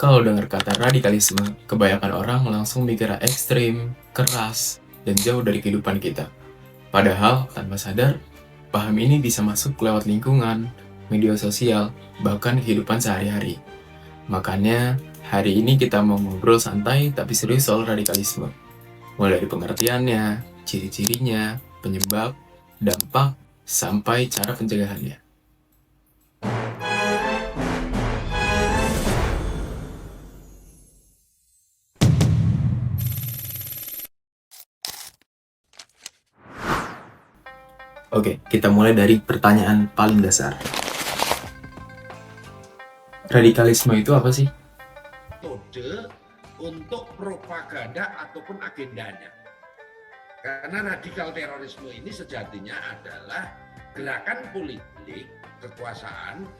Kalau dengar kata radikalisme, kebanyakan orang langsung mikir ekstrim, keras, dan jauh dari kehidupan kita. Padahal, tanpa sadar, paham ini bisa masuk lewat lingkungan, media sosial, bahkan kehidupan sehari-hari. Makanya, hari ini kita mau ngobrol santai tapi serius soal radikalisme. Mulai dari pengertiannya, ciri-cirinya, penyebab, dampak, sampai cara pencegahannya. Oke, kita mulai dari pertanyaan paling dasar. Radikalisme itu apa sih? Metode untuk propaganda ataupun agendanya. Karena radikal terorisme ini sejatinya adalah gerakan politik kekuasaan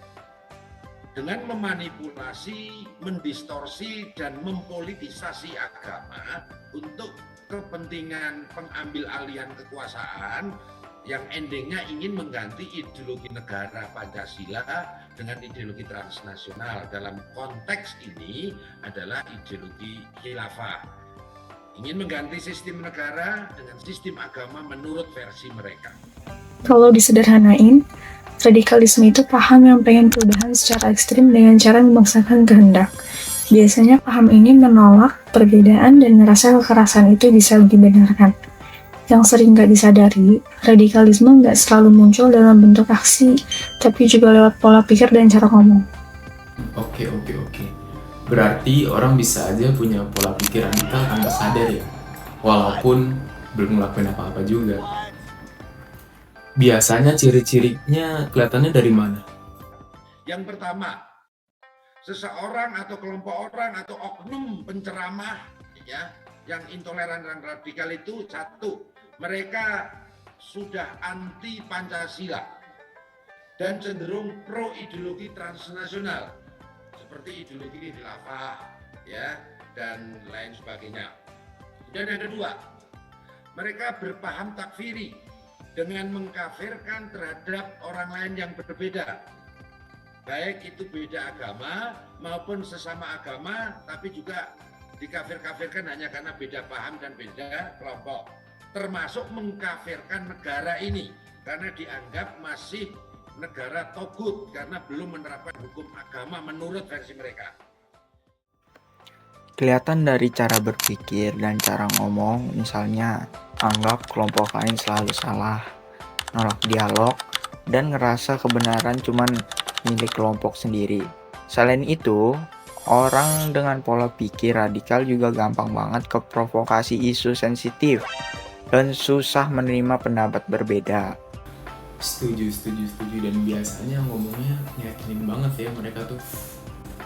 dengan memanipulasi, mendistorsi, dan mempolitisasi agama untuk kepentingan pengambil alihan kekuasaan yang endingnya ingin mengganti ideologi negara Pancasila dengan ideologi transnasional. Dalam konteks ini adalah ideologi khilafah. Ingin mengganti sistem negara dengan sistem agama menurut versi mereka. Kalau disederhanain, radikalisme itu paham yang pengen perubahan secara ekstrim dengan cara memaksakan kehendak. Biasanya paham ini menolak perbedaan dan merasa kekerasan itu bisa dibenarkan. Yang sering nggak disadari, radikalisme nggak selalu muncul dalam bentuk aksi, tapi juga lewat pola pikir dan cara ngomong. Oke. Berarti orang bisa aja punya pola pikir radikal tanpa sadar ya? Walaupun belum ngelakuin apa-apa juga. Biasanya ciri-cirinya kelihatannya dari mana? Yang pertama, seseorang atau kelompok orang atau oknum penceramah ya, yang intoleran dan radikal itu satu, mereka sudah anti Pancasila dan cenderung pro ideologi transnasional seperti ideologi khilafah ya dan lain sebagainya. Dan yang kedua, mereka berpaham takfiri dengan mengkafirkan terhadap orang lain yang berbeda, baik itu beda agama maupun sesama agama, tapi juga dikafir-kafirkan hanya karena beda paham dan beda kelompok, termasuk mengkafirkan negara ini karena dianggap masih negara togut karena belum menerapkan hukum agama menurut versi mereka. Kelihatan dari cara berpikir dan cara ngomong, misalnya anggap kelompok lain selalu salah, nolak dialog, dan ngerasa kebenaran cuman milik kelompok sendiri. Selain itu, orang dengan pola pikir radikal juga gampang banget keprovokasi isu sensitif dan susah menerima pendapat berbeda. Setuju. Dan biasanya ngomongnya nyakinin banget ya mereka tuh.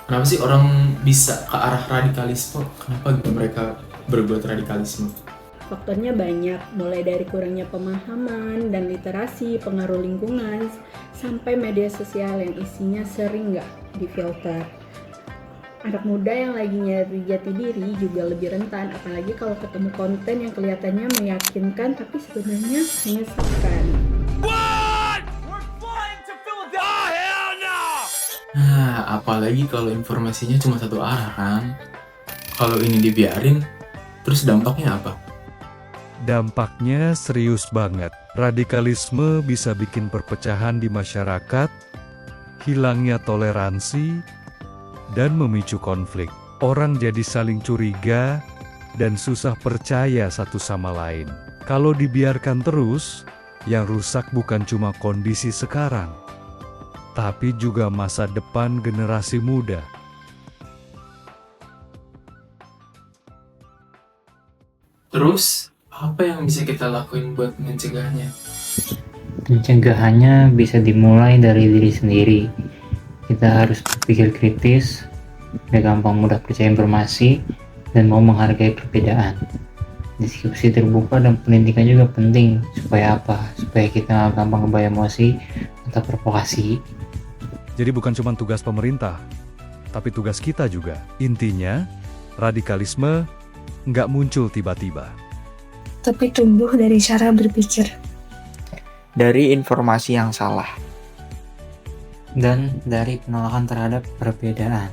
Kenapa sih orang bisa ke arah radikalisme? Kenapa gitu mereka berbuat radikalisme? Faktornya banyak, mulai dari kurangnya pemahaman dan literasi, pengaruh lingkungan, sampai media sosial yang isinya sering nggak difilter. Anak muda yang lagi nyari jati diri juga lebih rentan, apalagi kalau ketemu konten yang kelihatannya meyakinkan tapi sebenarnya menyesatkan. Nah, apalagi kalau informasinya cuma satu arah kan? Kalau ini dibiarin, terus dampaknya apa? Dampaknya serius banget. Radikalisme bisa bikin perpecahan di masyarakat, hilangnya toleransi, dan memicu konflik. Orang jadi saling curiga dan susah percaya satu sama lain. Kalau dibiarkan terus, yang rusak bukan cuma kondisi sekarang, tapi juga masa depan generasi muda. Terus, apa yang bisa kita lakuin buat mencegahnya? Pencegahannya bisa dimulai dari diri sendiri. Kita harus berpikir kritis, gak gampang mudah percaya informasi, dan mau menghargai perbedaan. Diskusi terbuka dan pendidikan juga penting. Supaya apa? Supaya kita gak gampang kebawa emosi atau provokasi. Jadi bukan cuma tugas pemerintah, tapi tugas kita juga. Intinya, radikalisme nggak muncul tiba-tiba. Tapi tumbuh dari cara berpikir. Dari informasi yang salah. Dan dari penolakan terhadap perbedaan.